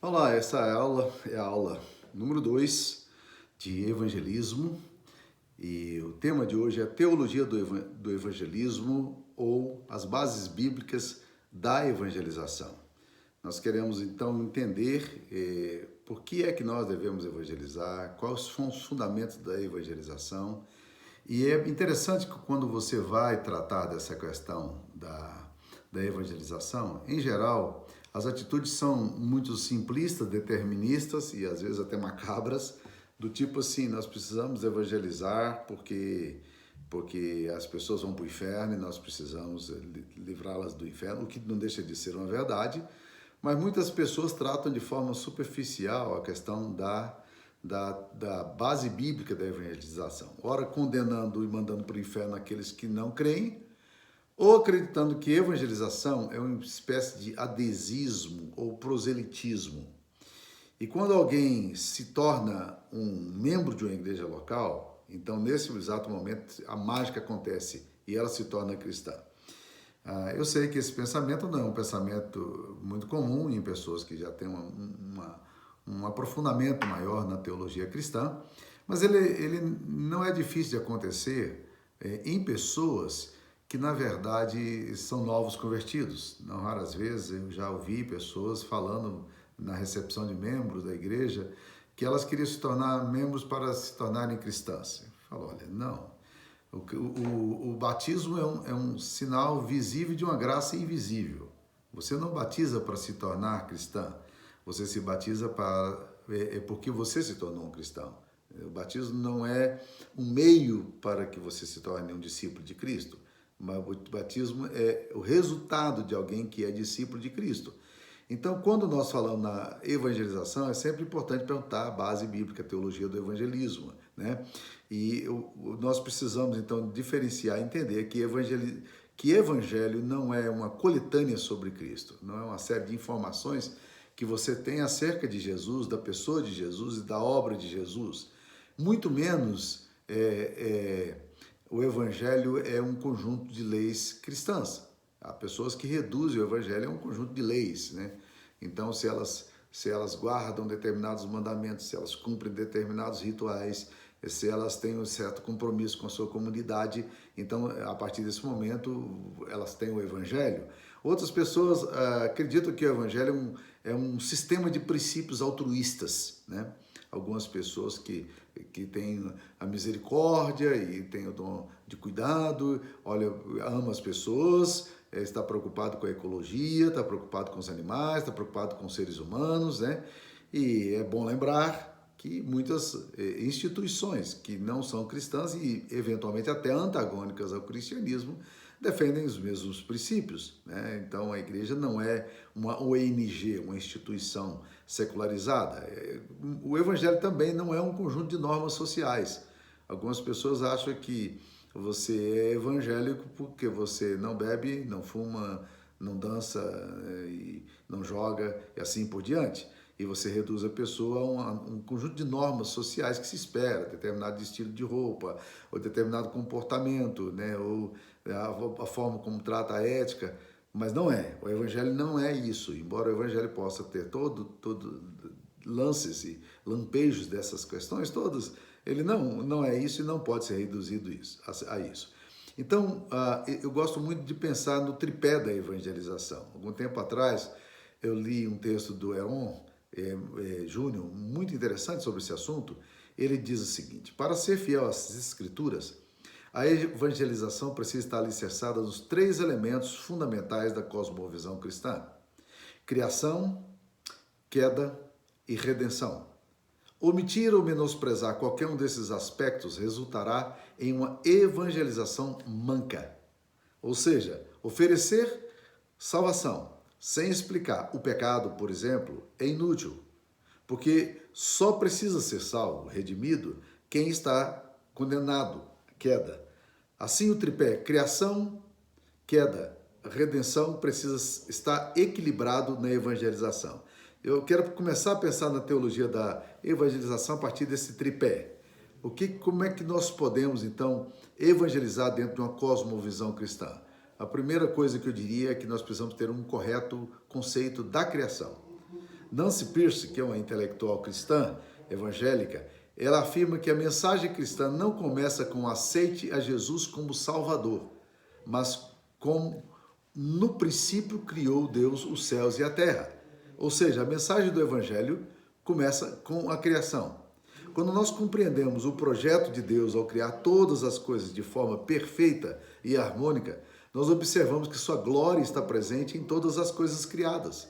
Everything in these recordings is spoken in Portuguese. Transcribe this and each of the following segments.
Olá, essa é a aula número 2 de evangelismo e o tema de hoje é teologia do evangelismo ou as bases bíblicas da evangelização. Nós queremos então entender por que é que nós devemos evangelizar, quais são os fundamentos da evangelização. E é interessante que quando você vai tratar dessa questão da evangelização, em geral, as atitudes são muito simplistas, deterministas e às vezes até macabras, do tipo assim, nós precisamos evangelizar porque as pessoas vão para o inferno e nós precisamos livrá-las do inferno, o que não deixa de ser uma verdade, mas muitas pessoas tratam de forma superficial a questão da base bíblica da evangelização. Ora condenando e mandando para o inferno aqueles que não creem, ou acreditando que evangelização é uma espécie de adesismo ou proselitismo. E quando alguém se torna um membro de uma igreja local, então nesse exato momento a mágica acontece e ela se torna cristã. Eu sei que esse pensamento não é um pensamento muito comum em pessoas que já têm um aprofundamento maior na teologia cristã, mas ele não é difícil de acontecer em pessoas que, na verdade, são novos convertidos. Não raras vezes eu já ouvi pessoas falando na recepção de membros da igreja que elas queriam se tornar membros para se tornarem cristãs. Eu falo, olha, não. O batismo é um sinal visível de uma graça invisível. Você não batiza para se tornar cristã. Você se batiza porque você se tornou um cristão. O batismo não é um meio para que você se torne um discípulo de Cristo, mas o batismo é o resultado de alguém que é discípulo de Cristo. Então, quando nós falamos na evangelização, é sempre importante perguntar a base bíblica, a teologia do evangelismo, né? E nós precisamos, então, diferenciar e entender que evangelho não é uma coletânea sobre Cristo, não é uma série de informações que você tem acerca de Jesus, da pessoa de Jesus e da obra de Jesus. Muito menos o evangelho é um conjunto de leis cristãs. Há pessoas que reduzem o evangelho a um conjunto de leis, né? Então, se elas guardam determinados mandamentos, se elas cumprem determinados rituais, se elas têm um certo compromisso com a sua comunidade, então, a partir desse momento, elas têm o evangelho. Outras pessoas acreditam que o evangelho é um sistema de princípios altruístas, né? Algumas pessoas que têm a misericórdia e têm o dom de cuidado, olha, ama as pessoas, está preocupado com a ecologia, está preocupado com os animais, está preocupado com os seres humanos, né? E é bom lembrar que muitas instituições que não são cristãs e eventualmente até antagônicas ao cristianismo defendem os mesmos princípios, né? Então a igreja não é uma ONG, uma instituição secularizada. O evangelho também não é um conjunto de normas sociais. Algumas pessoas acham que você é evangélico porque você não bebe, não fuma, não dança e não joga e assim por diante. E você reduz a pessoa a um conjunto de normas sociais que se espera, determinado estilo de roupa, ou determinado comportamento, né? Ou a forma como trata a ética, mas não é. O evangelho não é isso, embora o evangelho possa ter todo lances e lampejos dessas questões todas, ele não é isso e não pode ser reduzido a isso. Então, eu gosto muito de pensar no tripé da evangelização. Algum tempo atrás, eu li um texto do Heron Júnior, muito interessante sobre esse assunto. Ele diz o seguinte: para ser fiel às escrituras, a evangelização precisa estar alicerçada nos três elementos fundamentais da cosmovisão cristã: criação, queda e redenção. Omitir ou menosprezar qualquer um desses aspectos resultará em uma evangelização manca. Ou seja, oferecer salvação sem explicar o pecado, por exemplo, é inútil, porque só precisa ser salvo, redimido, quem está condenado à queda. Assim, o tripé criação, queda, redenção precisa estar equilibrado na evangelização. Eu quero começar a pensar na teologia da evangelização a partir desse tripé. Como é que nós podemos, então, evangelizar dentro de uma cosmovisão cristã? A primeira coisa que eu diria é que nós precisamos ter um correto conceito da criação. Nancy Pearce, que é uma intelectual cristã evangélica, ela afirma que a mensagem cristã não começa com aceite a Jesus como Salvador, mas como no princípio criou Deus os céus e a terra. Ou seja, a mensagem do Evangelho começa com a criação. Quando nós compreendemos o projeto de Deus ao criar todas as coisas de forma perfeita e harmônica, nós observamos que sua glória está presente em todas as coisas criadas.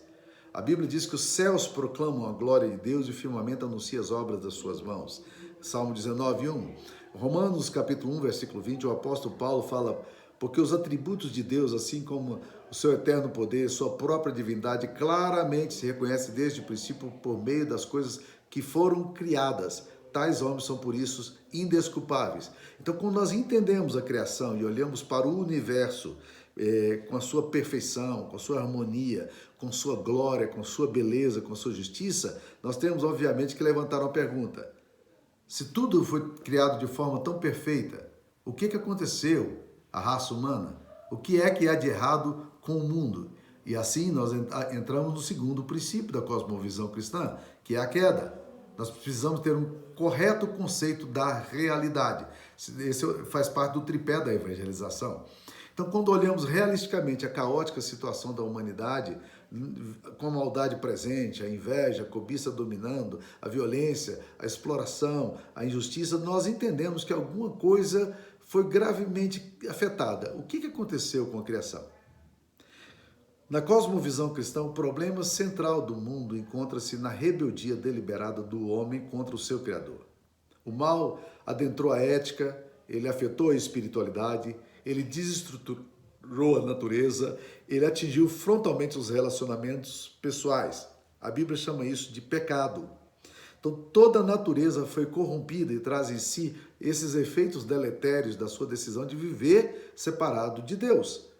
A Bíblia diz que os céus proclamam a glória de Deus e o firmamento anuncia as obras das suas mãos. Salmo 19:1. Romanos capítulo 1, versículo 20, o apóstolo Paulo fala: porque os atributos de Deus, assim como o seu eterno poder, sua própria divindade, claramente se reconhece desde o princípio por meio das coisas que foram criadas. Tais homens são, por isso, indesculpáveis. Então, quando nós entendemos a criação e olhamos para o universo com a sua perfeição, com a sua harmonia, com sua glória, com sua beleza, com sua justiça, nós temos, obviamente, que levantar uma pergunta. Se tudo foi criado de forma tão perfeita, o que aconteceu à raça humana? O que é que há de errado com o mundo? E assim nós entramos no segundo princípio da cosmovisão cristã, que é a queda. Nós precisamos ter um correto conceito da realidade. Esse faz parte do tripé da evangelização. Então, quando olhamos realisticamente a caótica situação da humanidade, com a maldade presente, a inveja, a cobiça dominando, a violência, a exploração, a injustiça, nós entendemos que alguma coisa foi gravemente afetada. O que aconteceu com a criação? Na cosmovisão cristã, o problema central do mundo encontra-se na rebeldia deliberada do homem contra o seu Criador. O mal adentrou a ética, ele afetou a espiritualidade, ele desestruturou a natureza, ele atingiu frontalmente os relacionamentos pessoais. A Bíblia chama isso de pecado. Então, toda a natureza foi corrompida e traz em si esses efeitos deletérios da sua decisão de viver separado de Deus.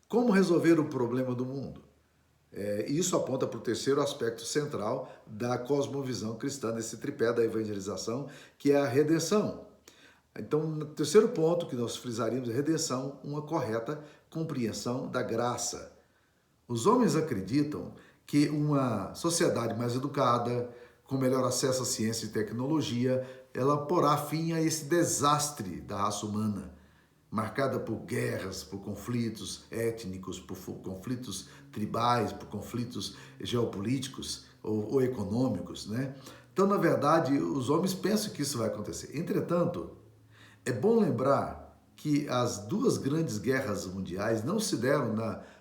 Como resolver o problema do mundo? Isso aponta para o terceiro aspecto central da cosmovisão cristã, nesse tripé da evangelização, que é a redenção. Então, no terceiro ponto que nós frisaríamos é redenção, uma correta compreensão da graça. Os homens acreditam que uma sociedade mais educada, com melhor acesso à ciência e tecnologia, ela porá fim a esse desastre da raça humana, marcada por guerras, por conflitos étnicos, por conflitos tribais, por conflitos geopolíticos ou econômicos, né? Então, na verdade, os homens pensam que isso vai acontecer. Entretanto, é bom lembrar que as duas grandes guerras mundiais não se deram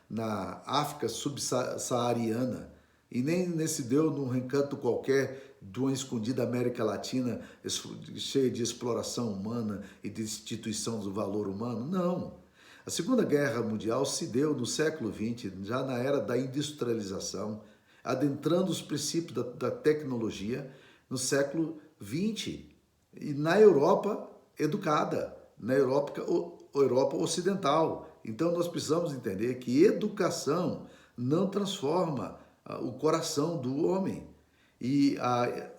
na África subsaariana e nem se deu num recanto qualquer de uma escondida América Latina cheia de exploração humana e de destituição do valor humano. Não. A Segunda Guerra Mundial se deu no século XX, já na era da industrialização, adentrando os princípios da tecnologia no século XX. E na Europa educada, na Europa ocidental. Então nós precisamos entender que educação não transforma o coração do homem. E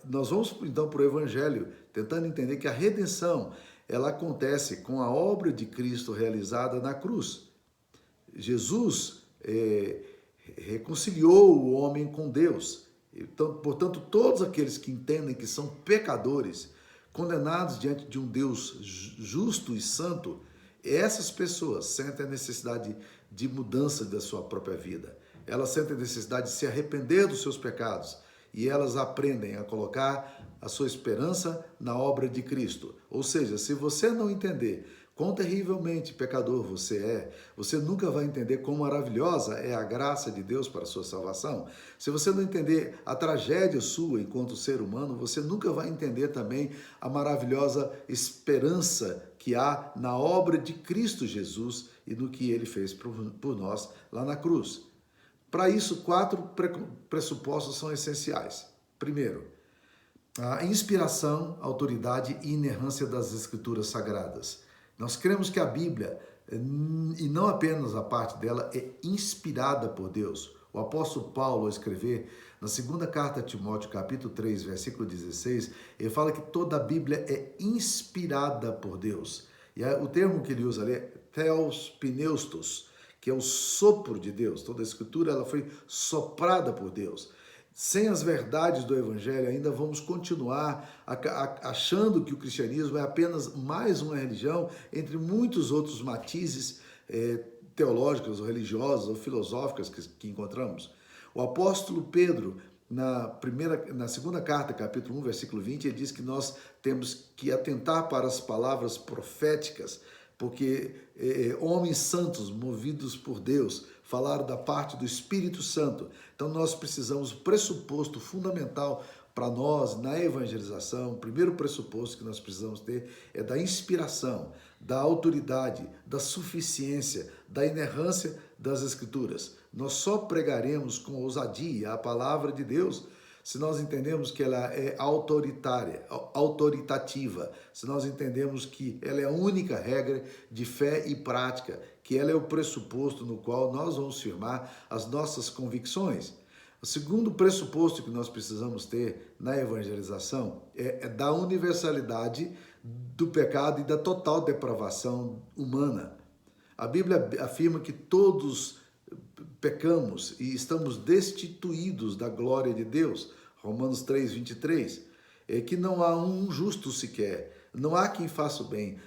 nós vamos então para o Evangelho, tentando entender que a redenção ela acontece com a obra de Cristo realizada na cruz. Jesus reconciliou o homem com Deus. Então, portanto, todos aqueles que entendem que são pecadores, condenados diante de um Deus justo e santo, essas pessoas sentem a necessidade de mudança da sua própria vida. Elas sentem a necessidade de se arrepender dos seus pecados e elas aprendem a colocar a sua esperança na obra de Cristo. Ou seja, se você não entender quão terrivelmente pecador você nunca vai entender quão maravilhosa é a graça de Deus para a sua salvação. Se você não entender a tragédia sua enquanto ser humano, você nunca vai entender também a maravilhosa esperança que há na obra de Cristo Jesus e no que ele fez por nós lá na cruz. Para isso, 4 pressupostos são essenciais. Primeiro, a inspiração, autoridade e inerrância das Escrituras Sagradas. Nós cremos que a Bíblia, e não apenas a parte dela, é inspirada por Deus. O apóstolo Paulo, ao escrever na segunda carta a Timóteo, capítulo 3, versículo 16, ele fala que toda a Bíblia é inspirada por Deus. E o termo que ele usa ali é theos pneustos, que é o sopro de Deus. Toda a Escritura ela foi soprada por Deus. sem as verdades do Evangelho, ainda vamos continuar achando que o cristianismo é apenas mais uma religião, entre muitos outros matizes teológicas, ou religiosas, ou filosóficas que encontramos. O apóstolo Pedro, na segunda carta, capítulo 1, versículo 20, ele diz que nós temos que atentar para as palavras proféticas, porque homens santos, movidos por Deus, falaram da parte do Espírito Santo. Então nós precisamos, o pressuposto fundamental para nós na evangelização, o primeiro pressuposto que nós precisamos ter é da inspiração, da autoridade, da suficiência, da inerrância das Escrituras. Nós só pregaremos com ousadia a palavra de Deus se nós entendemos que ela é autoritativa, se nós entendemos que ela é a única regra de fé e prática, que ela é o pressuposto no qual nós vamos firmar as nossas convicções. O segundo pressuposto que nós precisamos ter na evangelização é da universalidade do pecado e da total depravação humana. A Bíblia afirma que todos pecamos e estamos destituídos da glória de Deus, Romanos 3, 23, é que não há um justo sequer, não há quem faça o bem,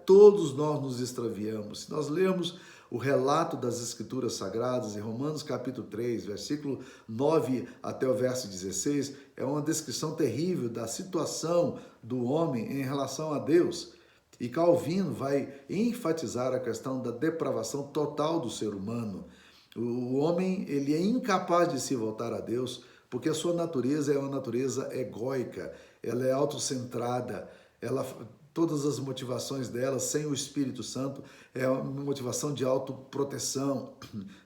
todos nós nos extraviamos. Se nós lermos o relato das Escrituras Sagradas em Romanos capítulo 3, versículo 9 até o verso 16, é uma descrição terrível da situação do homem em relação a Deus. E Calvino vai enfatizar a questão da depravação total do ser humano. O homem, ele é incapaz de se voltar a Deus, porque a sua natureza é uma natureza egóica, ela é autocentrada, todas as motivações dela, sem o Espírito Santo, é uma motivação de autoproteção,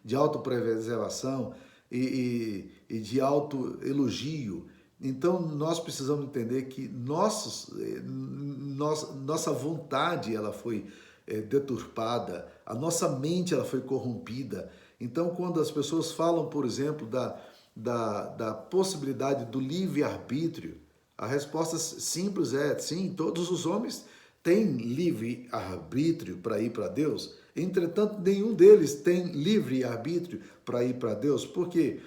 de autopreservação e de autoelogio. Então, nós precisamos entender que nossa vontade ela foi deturpada, a nossa mente ela foi corrompida. Então, quando as pessoas falam, por exemplo, da possibilidade do livre-arbítrio, a resposta simples é sim, todos os homens têm livre-arbítrio para ir para Deus. Entretanto, nenhum deles tem livre-arbítrio para ir para Deus. Por quê?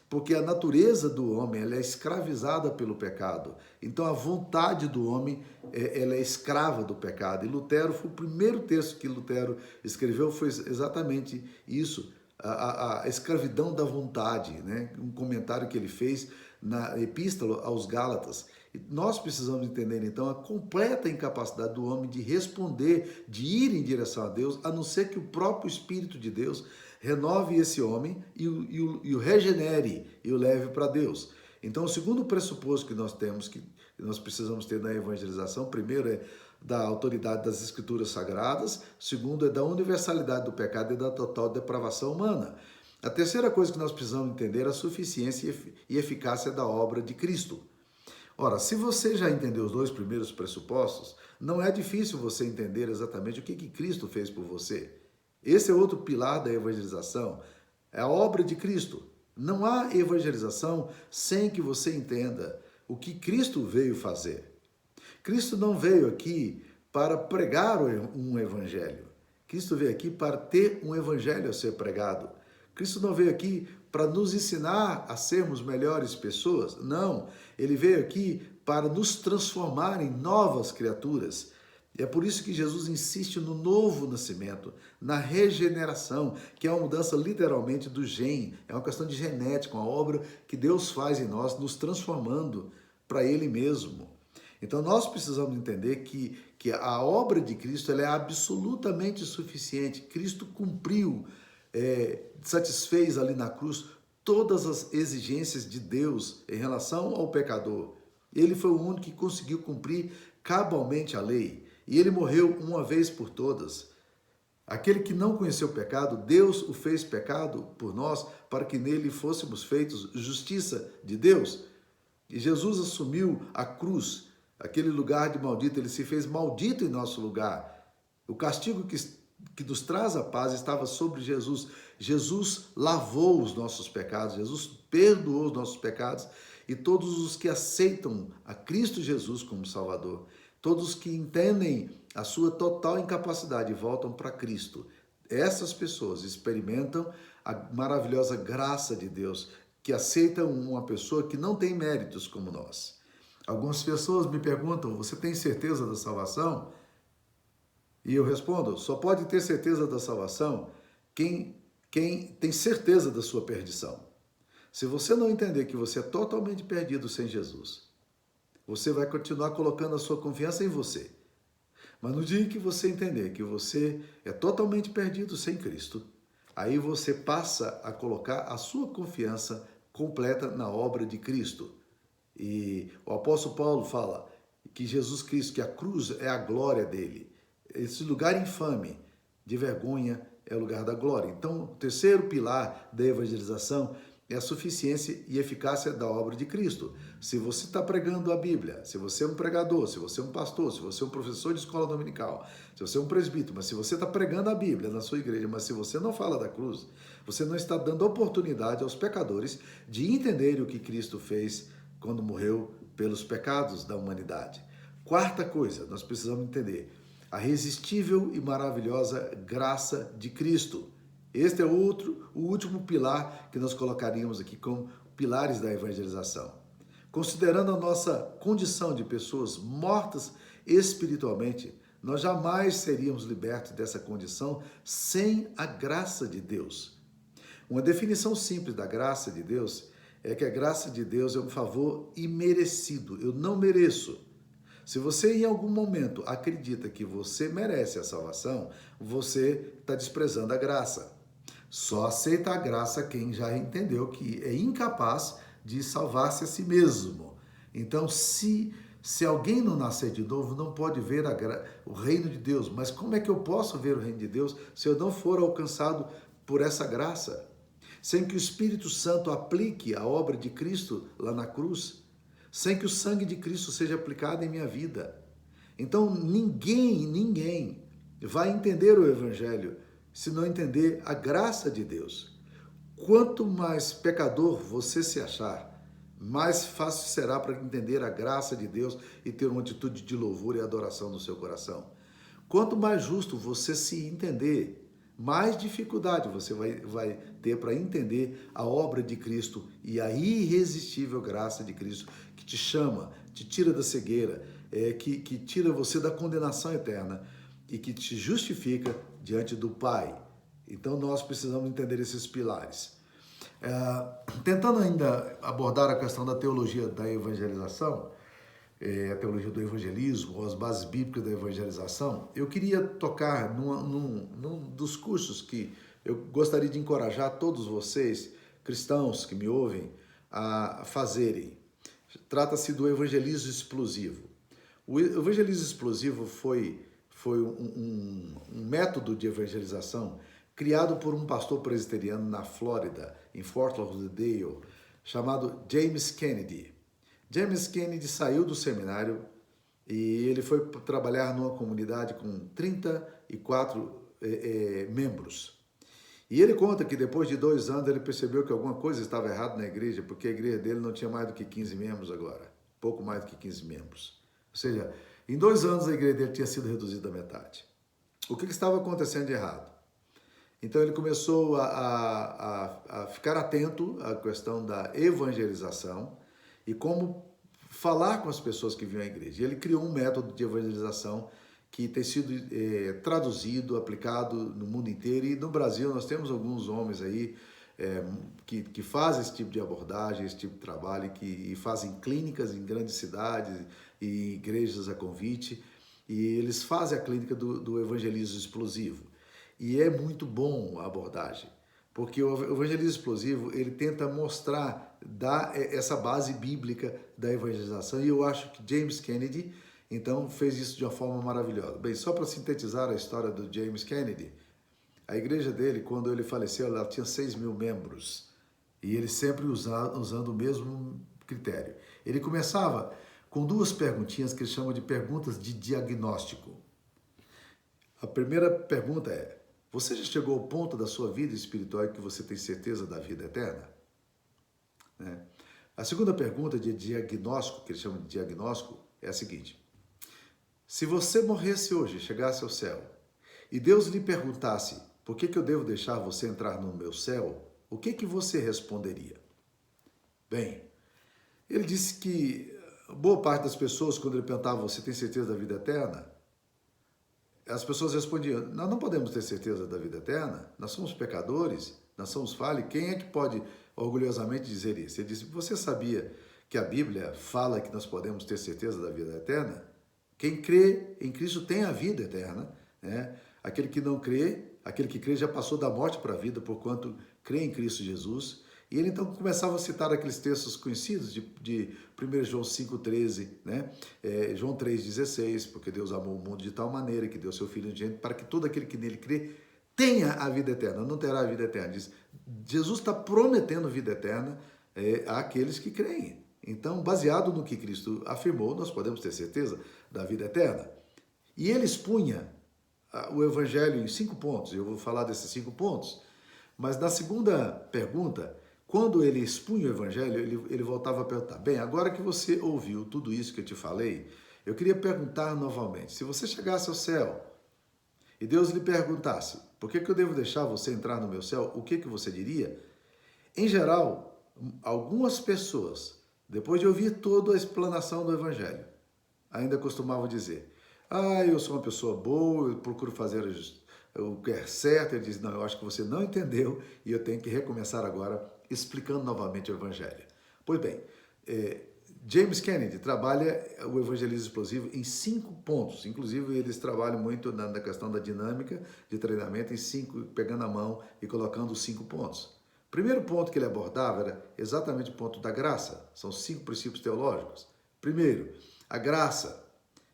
Porque a natureza do homem ela é escravizada pelo pecado. Então a vontade do homem ela é escrava do pecado. E Lutero, foi o primeiro texto que Lutero escreveu, foi exatamente isso, a escravidão da vontade, né? Um comentário que ele fez na Epístola aos Gálatas. E nós precisamos entender então a completa incapacidade do homem de responder, de ir em direção a Deus, a não ser que o próprio Espírito de Deus renove esse homem e o regenere e o leve para Deus. Então, o segundo pressuposto que nós temos, que nós precisamos ter na evangelização, primeiro é da autoridade das Escrituras Sagradas, segundo é da universalidade do pecado e da total depravação humana. A terceira coisa que nós precisamos entender é a suficiência e eficácia da obra de Cristo. Ora, se você já entendeu os dois primeiros pressupostos, não é difícil você entender exatamente o que Cristo fez por você. Esse é outro pilar da evangelização, é a obra de Cristo. Não há evangelização sem que você entenda o que Cristo veio fazer. Cristo não veio aqui para pregar um evangelho. Cristo veio aqui para ter um evangelho a ser pregado. Cristo não veio aqui para nos ensinar a sermos melhores pessoas. Não, ele veio aqui para nos transformar em novas criaturas. E é por isso que Jesus insiste no novo nascimento, na regeneração, que é uma mudança literalmente do gene, é uma questão de genética, uma obra que Deus faz em nós, nos transformando para Ele mesmo. Então nós precisamos entender que a obra de Cristo ela é absolutamente suficiente. Cristo cumpriu, satisfez ali na cruz todas as exigências de Deus em relação ao pecador. Ele foi o único que conseguiu cumprir cabalmente a lei. E ele morreu uma vez por todas. Aquele que não conheceu o pecado, Deus o fez pecado por nós, para que nele fôssemos feitos justiça de Deus. E Jesus assumiu a cruz, aquele lugar de maldito, ele se fez maldito em nosso lugar. O castigo que nos traz a paz estava sobre Jesus. Jesus lavou os nossos pecados, Jesus perdoou os nossos pecados, e todos os que aceitam a Cristo Jesus como Salvador, todos que entendem a sua total incapacidade e voltam para Cristo, essas pessoas experimentam a maravilhosa graça de Deus, que aceita uma pessoa que não tem méritos como nós. Algumas pessoas me perguntam, você tem certeza da salvação? E eu respondo, só pode ter certeza da salvação quem tem certeza da sua perdição. Se você não entender que você é totalmente perdido sem Jesus, você vai continuar colocando a sua confiança em você. Mas no dia que você entender que você é totalmente perdido sem Cristo, aí você passa a colocar a sua confiança completa na obra de Cristo. E o apóstolo Paulo fala que Jesus Cristo, que a cruz é a glória dele. Esse lugar infame de vergonha é o lugar da glória. Então, o terceiro pilar da evangelização é a suficiência e eficácia da obra de Cristo. Se você está pregando a Bíblia, se você é um pregador, se você é um pastor, se você é um professor de escola dominical, se você é um presbítero, mas se você está pregando a Bíblia na sua igreja, mas se você não fala da cruz, você não está dando oportunidade aos pecadores de entenderem o que Cristo fez quando morreu pelos pecados da humanidade. Quarta coisa, nós precisamos entender a irresistível e maravilhosa graça de Cristo. Este é o último pilar que nós colocaríamos aqui como pilares da evangelização. Considerando a nossa condição de pessoas mortas espiritualmente, nós jamais seríamos libertos dessa condição sem a graça de Deus. Uma definição simples da graça de Deus é que a graça de Deus é um favor imerecido. Eu não mereço. Se você em algum momento acredita que você merece a salvação, você está desprezando a graça. Só aceita a graça quem já entendeu que é incapaz de salvar-se a si mesmo. Então, se alguém não nascer de novo, não pode ver o reino de Deus. Mas como é que eu posso ver o reino de Deus se eu não for alcançado por essa graça? Sem que o Espírito Santo aplique a obra de Cristo lá na cruz, sem que o sangue de Cristo seja aplicado em minha vida. Então, ninguém vai entender o Evangelho se não entender a graça de Deus. Quanto mais pecador você se achar, mais fácil será para entender a graça de Deus e ter uma atitude de louvor e adoração no seu coração. Quanto mais justo você se entender, mais dificuldade você vai ter para entender a obra de Cristo e a irresistível graça de Cristo que te chama, te tira da cegueira, que tira você da condenação eterna e que te justifica diante do Pai. Então nós precisamos entender esses pilares. Tentando ainda abordar a questão da teologia da evangelização, a teologia do evangelismo, ou as bases bíblicas da evangelização, eu queria tocar num dos cursos que eu gostaria de encorajar todos vocês, cristãos que me ouvem, a fazerem. Trata-se do evangelismo explosivo. O evangelismo explosivo foi um método de evangelização criado por um pastor presbiteriano na Flórida, em Fort Lauderdale, chamado James Kennedy. James Kennedy saiu do seminário e ele foi trabalhar numa comunidade com 34 membros. E ele conta que depois de 2 anos ele percebeu que alguma coisa estava errada na igreja, porque a igreja dele não tinha mais do que 15 membros agora, pouco mais do que 15 membros. Ou seja, em 2 anos a igreja dele tinha sido reduzida à metade. O que estava acontecendo de errado? Então ele começou a ficar atento à questão da evangelização e como falar com as pessoas que vinham à igreja. E ele criou um método de evangelização que tem sido traduzido, aplicado no mundo inteiro. E no Brasil nós temos alguns homens aí que fazem esse tipo de abordagem, esse tipo de trabalho, e fazem clínicas em grandes cidades e igrejas a convite. E eles fazem a clínica do evangelismo explosivo. E é muito bom a abordagem, porque o evangelismo explosivo, ele tenta mostrar, dar essa base bíblica da evangelização, e eu acho que James Kennedy, então, fez isso de uma forma maravilhosa. Bem, só para sintetizar a história do James Kennedy, a igreja dele, quando ele faleceu, ela tinha 6 mil membros, e ele sempre usando o mesmo critério. Ele começava com 2 perguntinhas que ele chama de perguntas de diagnóstico. A primeira pergunta é: você já chegou ao ponto da sua vida espiritual em que você tem certeza da vida eterna? A segunda pergunta de diagnóstico, que ele chama de diagnóstico, é a seguinte: se você morresse hoje, chegasse ao céu, e Deus lhe perguntasse por que eu devo deixar você entrar no meu céu, o que você responderia? Bem, ele disse que boa parte das pessoas, quando ele perguntava, você tem certeza da vida eterna? As pessoas respondiam, nós não podemos ter certeza da vida eterna, nós somos pecadores, nós somos falhos, quem é que pode orgulhosamente dizer isso? Ele disse, você sabia que a Bíblia fala que nós podemos ter certeza da vida eterna? Quem crê em Cristo tem a vida eterna, né? Aquele que não crê, aquele que crê já passou da morte para a vida, porquanto crê em Cristo Jesus. E ele então começava a citar aqueles textos conhecidos de 1 João 5,13, né? João 3,16, porque Deus amou o mundo de tal maneira que deu seu Filho unigênito para que todo aquele que nele crê tenha a vida eterna, não terá a vida eterna. Diz, Jesus está prometendo vida eterna àqueles que creem. Então, baseado no que Cristo afirmou, nós podemos ter certeza da vida eterna. E ele expunha o Evangelho em 5 pontos, eu vou falar desses 5 pontos, mas na segunda pergunta, quando ele expunha o Evangelho, ele voltava a perguntar, bem, agora que você ouviu tudo isso que eu te falei, eu queria perguntar novamente, se você chegasse ao céu e Deus lhe perguntasse, por que eu devo deixar você entrar no meu céu, o que você diria? Em geral, algumas pessoas, depois de ouvir toda a explanação do Evangelho, ainda costumavam dizer, eu sou uma pessoa boa, eu procuro fazer o que é certo. Ele diz, não, eu acho que você não entendeu e eu tenho que recomeçar agora explicando novamente o Evangelho. Pois bem, James Kennedy trabalha o evangelismo explosivo em 5 pontos, inclusive eles trabalham muito na questão da dinâmica de treinamento em 5, pegando a mão e colocando os 5 pontos. O primeiro ponto que ele abordava era exatamente o ponto da graça, são 5 princípios teológicos. Primeiro, a graça.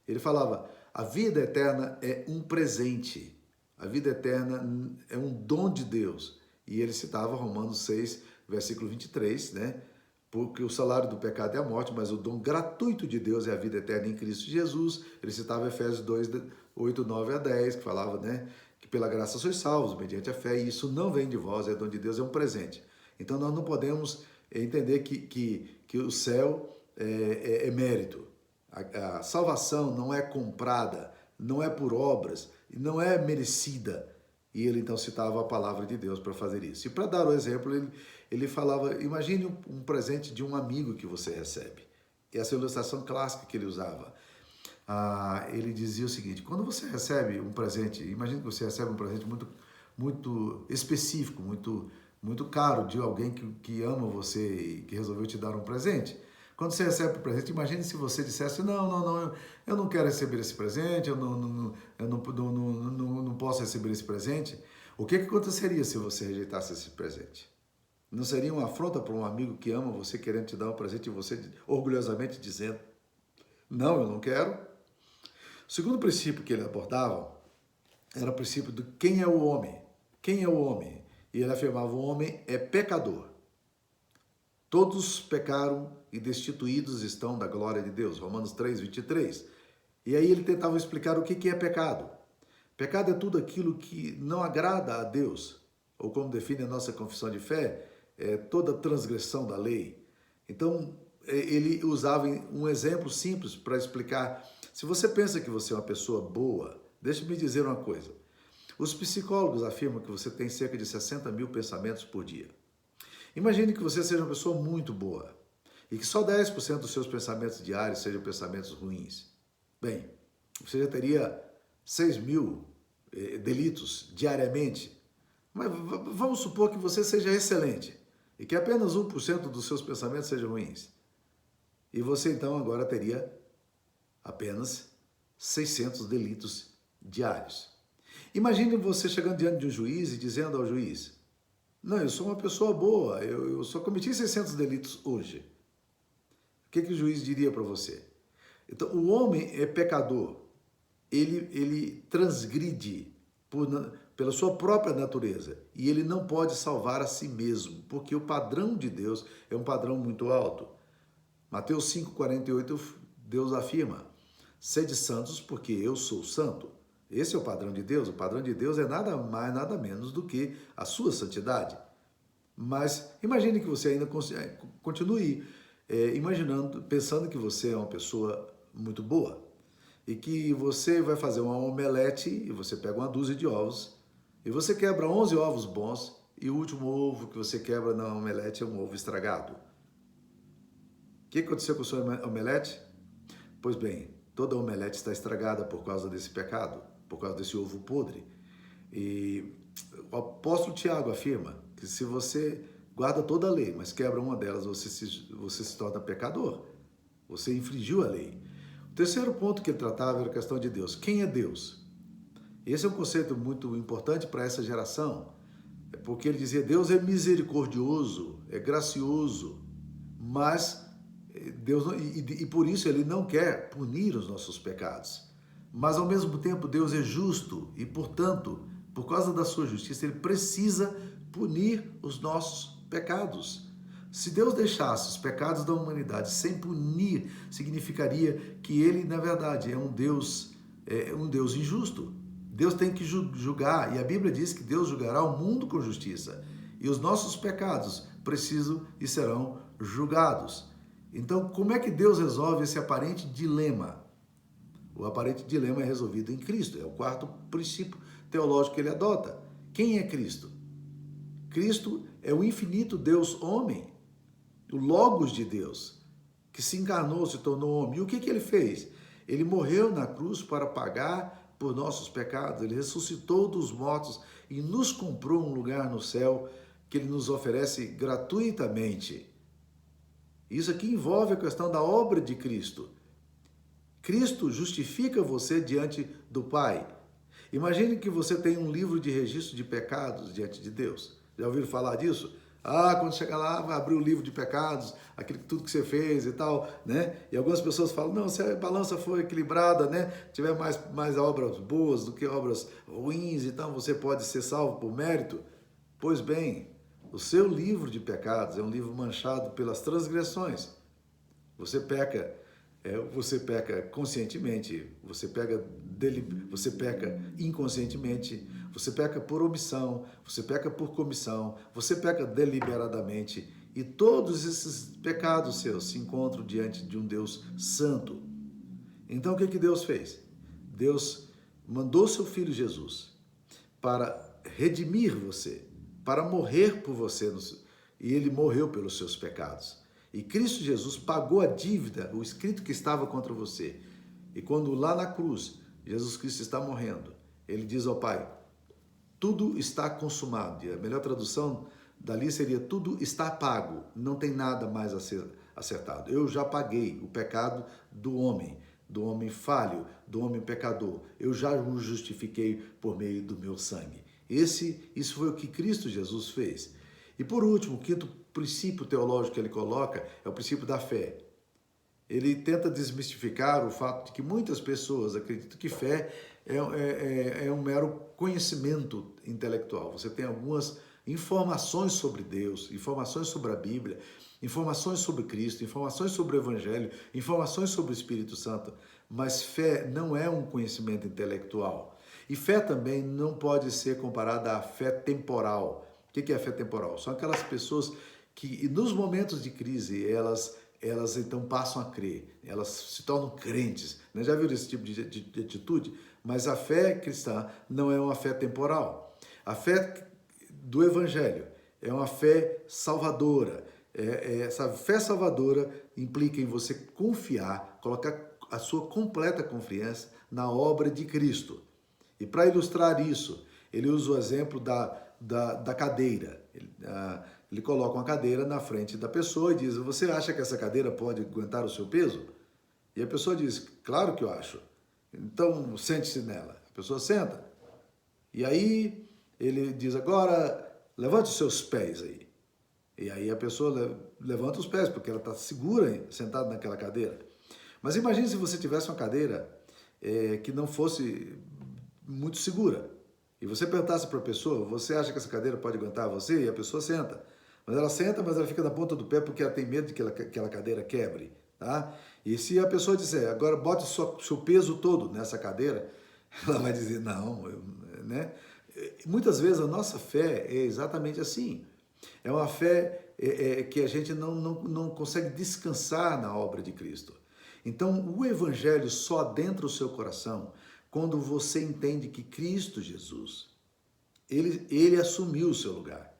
Ele falava, a vida eterna é um presente, a vida eterna é um dom de Deus. E ele citava Romanos 6, versículo 23, né? Porque o salário do pecado é a morte, mas o dom gratuito de Deus é a vida eterna em Cristo Jesus. Ele citava Efésios 2, 8, 9 a 10, que falava, né? Que pela graça sois salvos, mediante a fé, e isso não vem de vós, é dom de Deus, é um presente. Então nós não podemos entender que o céu é mérito. A salvação não é comprada, não é por obras, não é merecida. E ele então citava a palavra de Deus para fazer isso. E para dar o exemplo, ele falava, imagine um presente de um amigo que você recebe. E essa é a ilustração clássica que ele usava. Ele dizia o seguinte, quando você recebe um presente, imagine que você recebe um presente muito, muito específico, muito caro de alguém que ama você e que resolveu te dar um presente. Quando você recebe o presente, imagine se você dissesse, não, eu não quero receber esse presente, eu não posso receber esse presente. O que aconteceria se você rejeitasse esse presente? Não seria uma afronta para um amigo que ama você, querendo te dar um presente e você orgulhosamente dizendo, não, eu não quero? O segundo princípio que ele abordava era o princípio de quem é o homem. Quem é o homem? E ele afirmava, o homem é pecador. Todos pecaram e destituídos estão da glória de Deus. Romanos 3, 23. E aí ele tentava explicar o que é pecado. Pecado é tudo aquilo que não agrada a Deus. Ou como define a nossa confissão de fé, é toda transgressão da lei. Então, ele usava um exemplo simples para explicar. Se você pensa que você é uma pessoa boa, deixe-me dizer uma coisa. Os psicólogos afirmam que você tem cerca de 60 mil pensamentos por dia. Imagine que você seja uma pessoa muito boa e que só 10% dos seus pensamentos diários sejam pensamentos ruins. Bem, você já teria 6 mil delitos diariamente. Mas vamos supor que você seja excelente e que apenas 1% dos seus pensamentos sejam ruins. E você então agora teria apenas 600 delitos diários. Imagine você chegando diante de um juiz e dizendo ao juiz, não, eu sou uma pessoa boa, eu só cometi 600 delitos hoje. O que o juiz diria para você? Então, o homem é pecador, ele transgride pela sua própria natureza e ele não pode salvar a si mesmo, porque o padrão de Deus é um padrão muito alto. Mateus 5,48, Deus afirma, sede santos porque eu sou santo. Esse é o padrão de Deus. O padrão de Deus é nada mais, nada menos do que a sua santidade. Mas imagine que você ainda continue imaginando, pensando que você é uma pessoa muito boa e que você vai fazer uma omelete e você pega uma dúzia de ovos e você quebra 11 ovos bons e o último ovo que você quebra na omelete é um ovo estragado. que aconteceu com a sua omelete? Pois bem, toda omelete está estragada por causa desse pecado, por causa desse ovo podre. E o apóstolo Tiago afirma que se você guarda toda a lei, mas quebra uma delas, você se torna pecador. Você infringiu a lei. O terceiro ponto que ele tratava era a questão de Deus. Quem é Deus? Esse é um conceito muito importante para essa geração, porque ele dizia, Deus é misericordioso, é gracioso, mas Deus e por isso ele não quer punir os nossos pecados. Mas ao mesmo tempo Deus é justo e, portanto, por causa da sua justiça, ele precisa punir os nossos pecados. Se Deus deixasse os pecados da humanidade sem punir, significaria que ele, na verdade, é um Deus injusto. Deus tem que julgar, e a Bíblia diz que Deus julgará o mundo com justiça. E os nossos pecados precisam e serão julgados. Então, como é que Deus resolve esse aparente dilema? O aparente dilema é resolvido em Cristo. É o quarto princípio teológico que ele adota. Quem é Cristo? Cristo é o infinito Deus homem, o Logos de Deus, que se encarnou, se tornou homem. E o que ele fez? Ele morreu na cruz para pagar por nossos pecados. Ele ressuscitou dos mortos e nos comprou um lugar no céu que ele nos oferece gratuitamente. Isso aqui envolve a questão da obra de Cristo. Cristo justifica você diante do Pai. Imagine que você tem um livro de registro de pecados diante de Deus. Já ouviram falar disso? Quando chegar lá, vai abrir o livro de pecados, tudo que você fez e tal, né? E algumas pessoas falam, não, se a balança for equilibrada, né? Tiver mais obras boas do que obras ruins, então você pode ser salvo por mérito. Pois bem, o seu livro de pecados é um livro manchado pelas transgressões. Você peca conscientemente, você peca inconscientemente, você peca por omissão, você peca por comissão, você peca deliberadamente, e todos esses pecados seus se encontram diante de um Deus santo. Então o que Deus fez? Deus mandou seu Filho Jesus para redimir você, para morrer por você, e ele morreu pelos seus pecados. E Cristo Jesus pagou a dívida, o escrito que estava contra você. E quando lá na cruz, Jesus Cristo está morrendo, ele diz ao Pai, tudo está consumado. E a melhor tradução dali seria, tudo está pago, não tem nada mais a ser acertado. Eu já paguei o pecado do homem falho, do homem pecador. Eu já o justifiquei por meio do meu sangue. Isso foi o que Cristo Jesus fez. E por último, o quinto princípio teológico que ele coloca é o princípio da fé. Ele tenta desmistificar o fato de que muitas pessoas acreditam que fé é um mero conhecimento intelectual. Você tem algumas informações sobre Deus, informações sobre a Bíblia, informações sobre Cristo, informações sobre o Evangelho, informações sobre o Espírito Santo, mas fé não é um conhecimento intelectual. E fé também não pode ser comparada à fé temporal. O que é a fé temporal? São aquelas pessoas que nos momentos de crise, elas então passam a crer, elas se tornam crentes. Né? Já viram esse tipo de atitude? Mas a fé cristã não é uma fé temporal. A fé do Evangelho é uma fé salvadora. Essa fé salvadora implica em você confiar, colocar a sua completa confiança na obra de Cristo. E para ilustrar isso, ele usa o exemplo da cadeira. Ele coloca uma cadeira na frente da pessoa e diz, você acha que essa cadeira pode aguentar o seu peso? E a pessoa diz, claro que eu acho. Então, sente-se nela. A pessoa senta. E aí, ele diz, agora, levante os seus pés aí. E aí a pessoa levanta os pés, porque ela está segura sentada naquela cadeira. Mas imagine se você tivesse uma cadeira que não fosse muito segura. E você perguntasse para a pessoa, você acha que essa cadeira pode aguentar você? E a pessoa senta. Mas ela senta, mas ela fica na ponta do pé porque ela tem medo de que aquela cadeira quebre. Tá? E se a pessoa disser, agora bote o seu peso todo nessa cadeira, ela vai dizer, não. Né? Muitas vezes a nossa fé é exatamente assim. É uma fé que a gente não consegue descansar na obra de Cristo. Então, o Evangelho só adentra o seu coração quando você entende que Cristo Jesus, ele assumiu o seu lugar.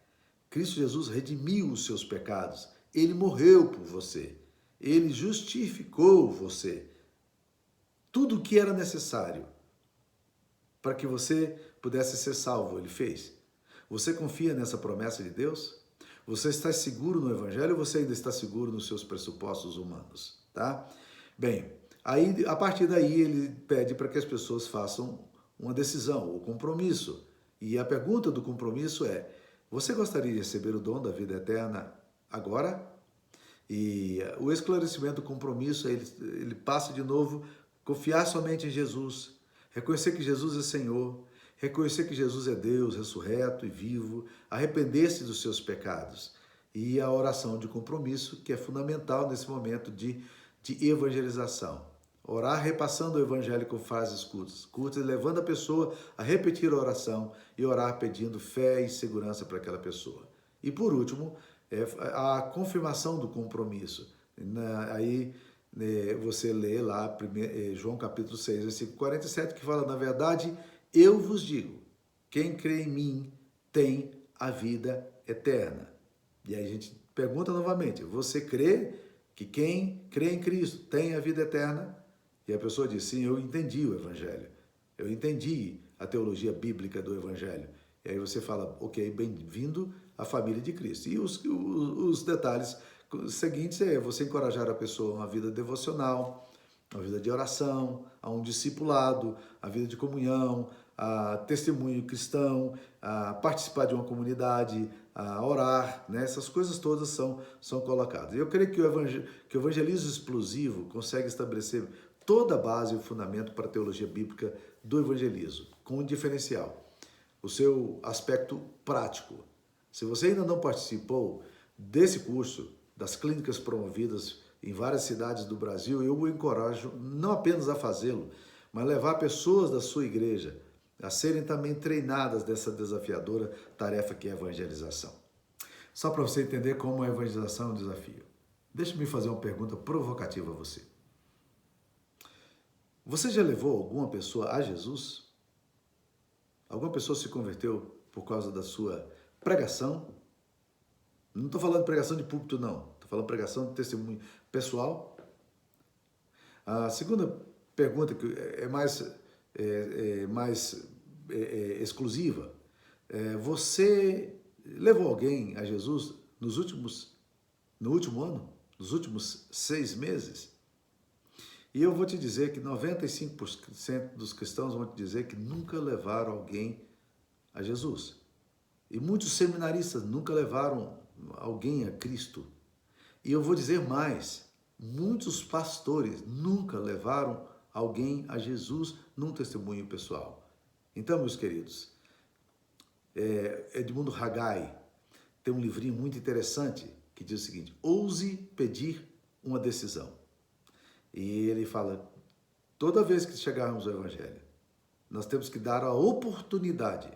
Cristo Jesus redimiu os seus pecados. Ele morreu por você. Ele justificou você. Tudo o que era necessário para que você pudesse ser salvo, ele fez. Você confia nessa promessa de Deus? Você está seguro no Evangelho ou você ainda está seguro nos seus pressupostos humanos? Tá? Bem, aí, a partir daí ele pede para que as pessoas façam uma decisão, o compromisso. E a pergunta do compromisso é: você gostaria de receber o dom da vida eterna agora? E o esclarecimento do compromisso, ele passa de novo, confiar somente em Jesus, reconhecer que Jesus é Senhor, reconhecer que Jesus é Deus, ressurreto e vivo, arrepender-se dos seus pecados. E a oração de compromisso, que é fundamental nesse momento de evangelização. Orar repassando o evangelho com frases curtas, levando a pessoa a repetir a oração e orar pedindo fé e segurança para aquela pessoa. E por último, a confirmação do compromisso. Aí você lê lá João capítulo 6, versículo 47, que fala: na verdade, eu vos digo, quem crê em mim tem a vida eterna. E aí a gente pergunta novamente: você crê que quem crê em Cristo tem a vida eterna? E a pessoa diz: sim, eu entendi o Evangelho, eu entendi a teologia bíblica do Evangelho. E aí você fala: ok, bem-vindo à família de Cristo. E os detalhes seguintes é você encorajar a pessoa a uma vida devocional, uma vida de oração, a um discipulado, a vida de comunhão, a testemunho cristão, a participar de uma comunidade, a orar, né? Essas coisas todas são colocadas. Eu creio que o evangelismo explosivo consegue estabelecer toda a base e o fundamento para a teologia bíblica do evangelismo, com um diferencial: o seu aspecto prático. Se você ainda não participou desse curso, das clínicas promovidas em várias cidades do Brasil, eu o encorajo não apenas a fazê-lo, mas levar pessoas da sua igreja a serem também treinadas dessa desafiadora tarefa que é a evangelização. Só para você entender como a evangelização é um desafio. Deixa-me fazer uma pergunta provocativa a você. Você já levou alguma pessoa a Jesus? Alguma pessoa se converteu por causa da sua pregação? Não estou falando de pregação de púlpito, não. Estou falando de pregação de testemunho pessoal. A segunda pergunta, que é mais exclusiva: você levou alguém a Jesus no último ano? Nos últimos 6 meses? E eu vou te dizer que 95% dos cristãos vão te dizer que nunca levaram alguém a Jesus. E muitos seminaristas nunca levaram alguém a Cristo. E eu vou dizer mais: muitos pastores nunca levaram alguém a Jesus num testemunho pessoal. Então, meus queridos, Edmundo Haggai tem um livrinho muito interessante que diz o seguinte: ouse pedir uma decisão. E ele fala: toda vez que chegarmos ao Evangelho, nós temos que dar a oportunidade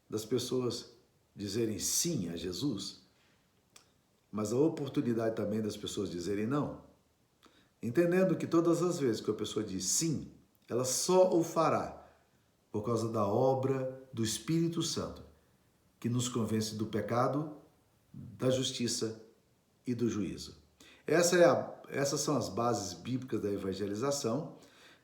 das pessoas dizerem sim a Jesus, mas a oportunidade também das pessoas dizerem não. Entendendo que todas as vezes que a pessoa diz sim, ela só o fará por causa da obra do Espírito Santo, que nos convence do pecado, da justiça e do juízo. Essas são as bases bíblicas da evangelização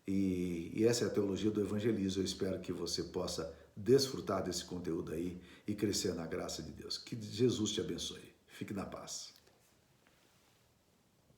e essa é a teologia do evangelismo. Eu espero que você possa desfrutar desse conteúdo aí e crescer na graça de Deus. Que Jesus te abençoe. Fique na paz.